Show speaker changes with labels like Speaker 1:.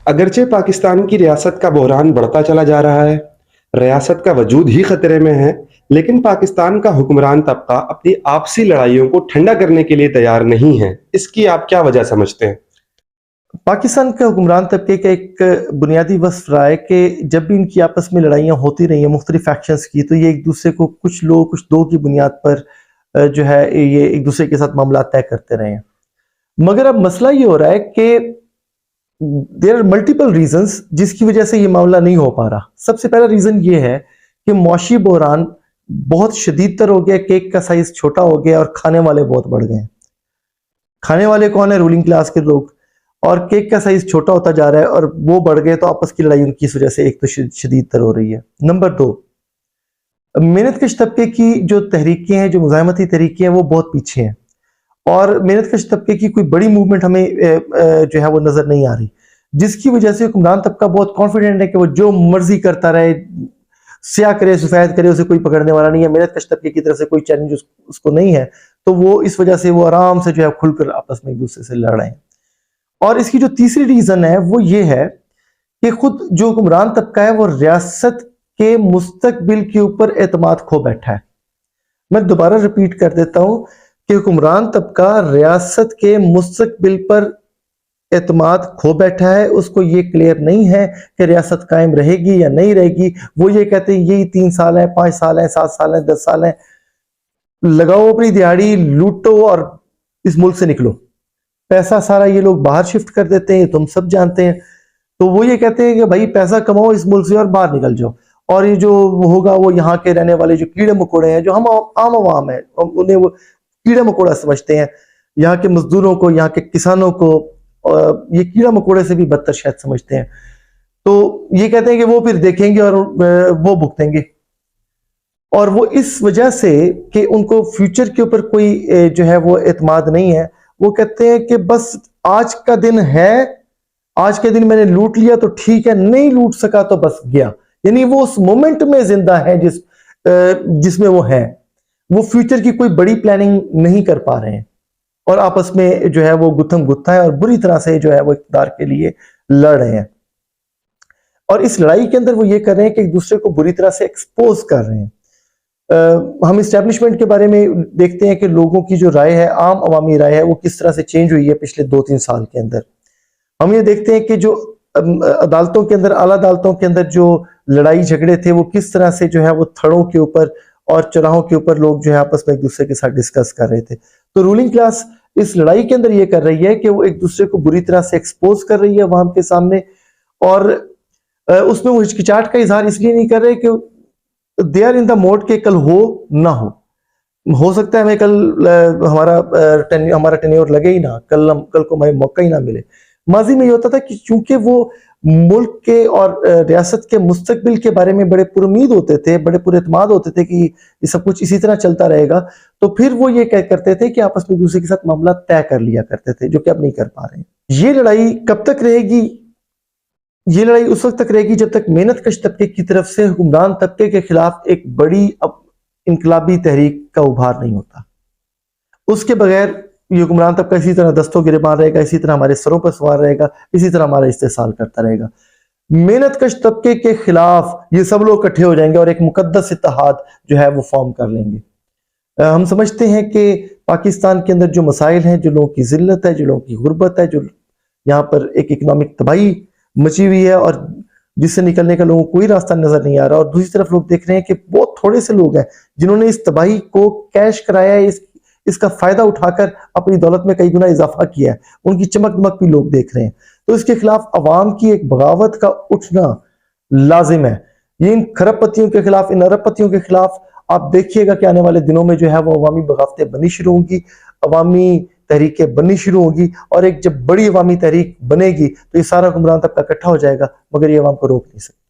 Speaker 1: اگرچہ پاکستان کی ریاست کا بحران بڑھتا چلا جا رہا ہے، ریاست کا وجود ہی خطرے میں ہے، لیکن پاکستان کا حکمران طبقہ اپنی آپسی لڑائیوں کو ٹھنڈا کرنے کے لیے تیار نہیں ہے۔ اس کی آپ کیا وجہ سمجھتے ہیں؟
Speaker 2: پاکستان کے حکمران طبقے کا ایک بنیادی وصف رہا ہے کہ جب بھی ان کی آپس میں لڑائیاں ہوتی رہی ہیں مختلف فیکشنز کی، تو یہ ایک دوسرے کو کچھ دو کی بنیاد پر جو ہے یہ ایک دوسرے کے ساتھ معاملات طے کرتے رہے ہیں۔ مگر اب مسئلہ یہ ہو رہا ہے کہ دیر آر ملٹیپل ریزنز جس کی وجہ سے یہ معاملہ نہیں ہو پا رہا۔ سب سے پہلا ریزن یہ ہے کہ معاشی بحران بہت شدید تر ہو گیا، کیک کا سائز چھوٹا ہو گیا اور کھانے والے بہت بڑھ گئے ہیں۔ کھانے والے کون ہیں؟ رولنگ کلاس کے لوگ، اور کیک کا سائز چھوٹا ہوتا جا رہا ہے اور وہ بڑھ گئے، تو آپس کی لڑائی ان کی اس وجہ سے ایک تو شدید تر ہو رہی ہے۔ نمبر 2، محنت کش طبقے کی جو تحریکیں ہیں، جو مزاحمتی تحریکیں ہیں، وہ بہت پیچھے ہیں، اور محنت کش طبقے کی کوئی بڑی موومنٹ ہمیں جو ہے وہ نظر نہیں آ رہی، جس کی وجہ سے حکمران طبقہ بہت کانفیڈنٹ ہے کہ وہ جو مرضی کرتا رہے، سیاہ کرے سفید کرے، اسے کوئی پکڑنے والا نہیں ہے۔ محنت کش طبقے کی طرف سے کوئی چیلنج اس کو نہیں ہے، تو وہ اس وجہ سے وہ آرام سے جو ہے کھل کر آپس میں ایک دوسرے سے لڑ رہے ہیں۔ اور اس کی جو تیسری ریزن ہے وہ یہ ہے کہ خود جو حکمران طبقہ ہے وہ ریاست کے مستقبل کے اوپر اعتماد کھو بیٹھا ہے۔ میں دوبارہ ریپیٹ کر دیتا ہوں کہ حکمران طبقہ ریاست کے مستقبل پر اعتماد کھو بیٹھا ہے۔ اس کو یہ کلیئر نہیں ہے کہ ریاست قائم رہے گی یا نہیں رہے گی۔ وہ یہ کہتے ہیں یہی 3 سال ہیں، 5 سال ہیں، 7 سال ہیں، 10 سال ہیں، لگاؤ اپنی دیہڑی، لوٹو اور اس ملک سے نکلو۔ پیسہ سارا یہ لوگ باہر شفٹ کر دیتے ہیں، تم سب جانتے ہیں۔ تو وہ یہ کہتے ہیں کہ بھائی پیسہ کماؤ اس ملک سے اور باہر نکل جاؤ، اور یہ جو ہوگا وہ یہاں کے رہنے والے جو کیڑے مکوڑے ہیں، جو ہم عام عوام ہیں، انہیں وہ کیڑے مکوڑا سمجھتے ہیں، یہاں کے مزدوروں کو، یہاں کے کسانوں کو یہ کیڑا مکوڑے سے بھی بدتر شاید سمجھتے ہیں۔ تو یہ کہتے ہیں کہ وہ پھر دیکھیں گے اور وہ بھگتیں گے، اور وہ اس وجہ سے کہ ان کو فیوچر کے اوپر کوئی جو ہے وہ اعتماد نہیں ہے، وہ کہتے ہیں کہ بس آج کا دن ہے، آج کے دن میں نے لوٹ لیا تو ٹھیک ہے، نہیں لوٹ سکا تو بس گیا۔ یعنی وہ اس مومنٹ میں زندہ ہے جس میں وہ ہے، وہ فیوچر کی کوئی بڑی پلاننگ نہیں کر پا رہے ہیں، اور آپس میں جو ہے وہ گتھم گتھا ہے اور بری طرح سے جو ہے وہ اقتدار کے لیے لڑ رہے ہیں۔ اور اس لڑائی کے اندر وہ یہ کر رہے ہیں کہ ایک دوسرے کو بری طرح سے ایکسپوز کر رہے ہیں۔ ہم اسٹیبلشمنٹ کے بارے میں دیکھتے ہیں کہ لوگوں کی جو رائے ہے، عام عوامی رائے ہے، وہ کس طرح سے چینج ہوئی ہے پچھلے 2-3 سال کے اندر۔ ہم یہ دیکھتے ہیں کہ جو عدالتوں کے اندر، اعلیٰ عدالتوں کے اندر جو لڑائی جھگڑے تھے، وہ کس طرح سے جو ہے وہ تھڑوں کے اوپر اور چراہوں کے اوپر لوگ جو ہے آپس میں ایک دوسرے کے ساتھ ڈسکس کر رہے تھے۔ تو رولنگ کلاس اس لڑائی کے اندر یہ کر رہی ہے کہ وہ ایک دوسرے کو بری طرح سے ایکسپوز کر رہی ہے عوام کے سامنے، اور اس میں وہ ہچکچاہٹ کا اظہار اس لیے نہیں کر رہے کہ they are in the mood کہ کل ہو نہ ہو سکتا ہے ہمیں کل ہمارا ٹینیور لگے ہی نہ، کل کو ہمیں موقع ہی نہ ملے۔ ماضی میں یہ ہوتا تھا کہ چونکہ وہ ملک کے اور ریاست کے مستقبل کے بارے میں بڑے پر امید ہوتے تھے، بڑے پر اعتماد ہوتے تھے کہ یہ سب کچھ اسی طرح چلتا رہے گا، تو پھر وہ یہ کرتے تھے کہ آپس میں دوسرے کے ساتھ معاملہ طے کر لیا کرتے تھے، جو کہ اب نہیں کر پا رہے ہیں۔ یہ لڑائی کب تک رہے گی؟ یہ لڑائی اس وقت تک رہے گی جب تک محنت کش طبقے کی طرف سے حکمران طبقے کے خلاف ایک بڑی انقلابی تحریک کا ابھار نہیں ہوتا۔ اس کے بغیر یہ حکمران طبقہ اسی طرح دستوں گریباں رہے گا، اسی طرح ہمارے سروں پر سوار رہے گا، اسی طرح ہمارا استحصال کرتا رہے گا۔ محنت کش طبقے کے خلاف یہ سب لوگ اکٹھے ہو جائیں گے اور ایک مقدس اتحاد جو ہے وہ فارم کر لیں گے۔ ہم سمجھتے ہیں کہ پاکستان کے اندر جو مسائل ہیں، جو لوگوں کی ذلت ہے، جو لوگوں کی غربت ہے، جو یہاں پر ایک اکنامک تباہی مچی ہوئی ہے اور جس سے نکلنے کا لوگوں کو کوئی راستہ نظر نہیں آ رہا، اور دوسری طرف لوگ دیکھ رہے ہیں کہ بہت تھوڑے سے لوگ ہیں جنہوں نے اس تباہی کو کیش کرایا ہے، اس کا فائدہ اٹھا کر اپنی دولت میں کئی گنا اضافہ کیا ہے، ان کی چمک دمک بھی لوگ دیکھ رہے ہیں۔ تو اس کے خلاف عوام کی ایک بغاوت کا اٹھنا لازم ہے۔ یہ ان کھرب پتیوں کے خلاف، ان ارب پتیوں کے خلاف آپ دیکھیے گا کہ آنے والے دنوں میں جو ہے وہ عوامی بغاوتیں بنی شروع ہوں گی، عوامی تحریکیں بننی شروع ہوں گی، اور ایک جب بڑی عوامی تحریک بنے گی تو یہ سارا حکمران طبقہ اکٹھا ہو جائے گا، مگر یہ عوام کو روک نہیں سکتا۔